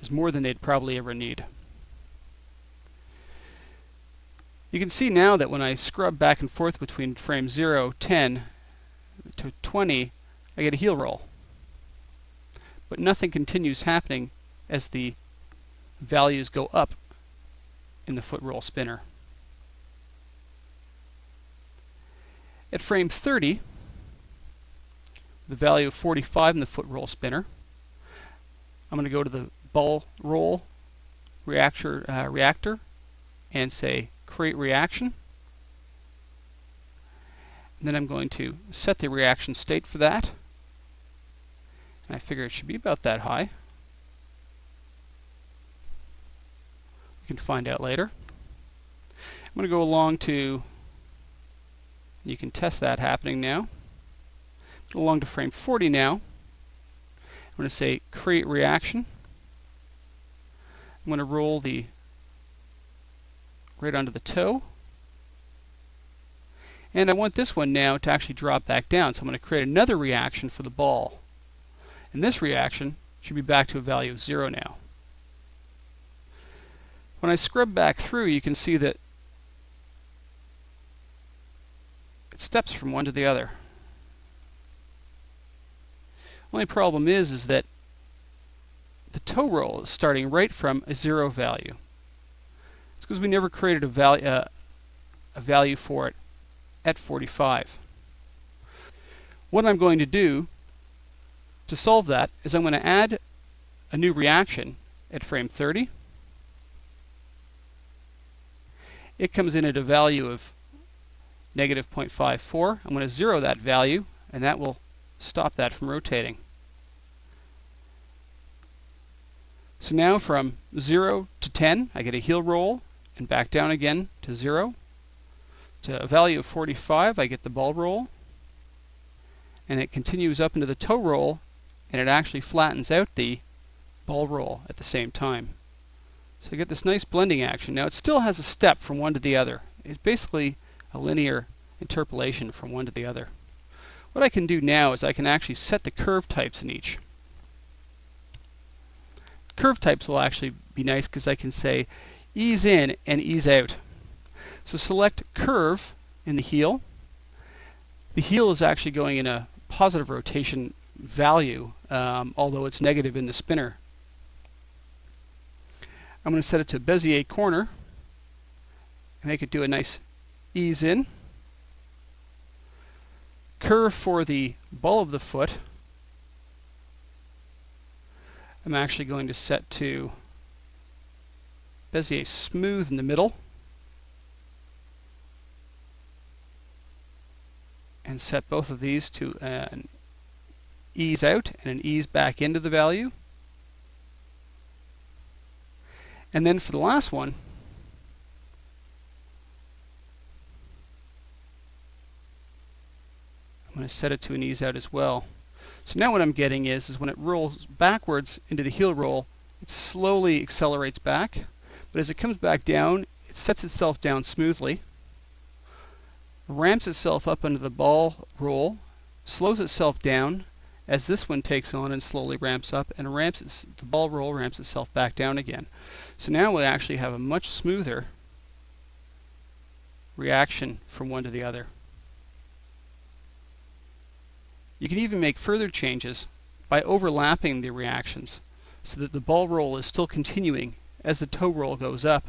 is more than they'd probably ever need. You can see now that when I scrub back and forth between frame 0, 10 to 20, I get a heel roll. But nothing continues happening as the values go up in the foot roll spinner. At frame 30, the value of 45 in the foot roll spinner, I'm going to go to the ball roll reactor and say create reaction. And then I'm going to set the reaction state for that. And I figure it should be about that high. We can find out later. I'm going to go along to, you can test that happening now. Go along to frame 40 now. I'm going to say create reaction. I'm going to roll the right onto the toe. And I want this one now to actually drop back down, so I'm going to create another reaction for the ball. And this reaction should be back to a value of 0 now. When I scrub back through, you can see that it steps from one to the other. Only problem is that the toe roll is starting right from a 0 value. It's because we never created a value for it at 45. What I'm going to do to solve that is I'm going to add a new reaction at frame 30. It comes in at a value of negative 0.54. I'm going to 0 that value, and that will stop that from rotating. So now from 0 to 10, I get a heel roll, and back down again to 0. To a value of 45, I get the ball roll, and it continues up into the toe roll, and it actually flattens out the ball roll at the same time. So I get this nice blending action. Now it still has a step from one to the other. It's basically a linear interpolation from one to the other. What I can do now is I can actually set the curve types in each. Curve types will actually be nice because I can say ease in and ease out. So select curve in the heel. The heel is actually going in a positive rotation value, although it's negative in the spinner. I'm going to set it to Bezier corner and make it do a nice ease in. Curve for the ball of the foot, I'm actually going to set to Bezier smooth in the middle, and set both of these to an ease out and an ease back into the value. And then for the last one, I'm going to set it to an ease out as well. So now what I'm getting is when it rolls backwards into the heel roll, it slowly accelerates back, but as it comes back down, it sets itself down smoothly, ramps itself up into the ball roll, slows itself down as this one takes on and slowly ramps up, and the ball roll ramps itself back down again. So now we actually have a much smoother reaction from one to the other. You can even make further changes by overlapping the reactions so that the ball roll is still continuing as the toe roll goes up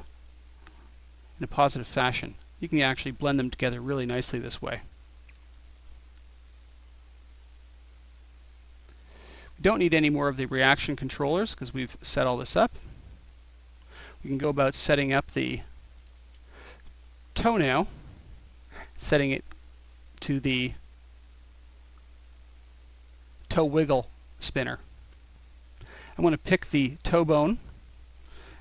in a positive fashion. You can actually blend them together really nicely this way. We don't need any more of the reaction controllers because we've set all this up. We can go about setting up the toe now, setting it to the toe wiggle spinner. I'm going to pick the toe bone,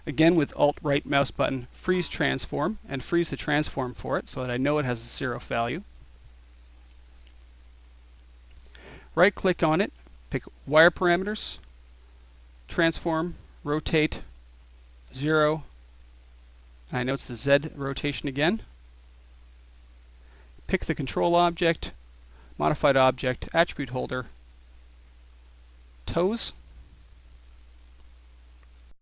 again with Alt right mouse button, freeze transform, and freeze the transform for it so that I know it has a 0 value. Right click on it, pick wire parameters, transform, rotate, 0, and I know it's the Z rotation again. Pick the control object, modified object, attribute holder, toes,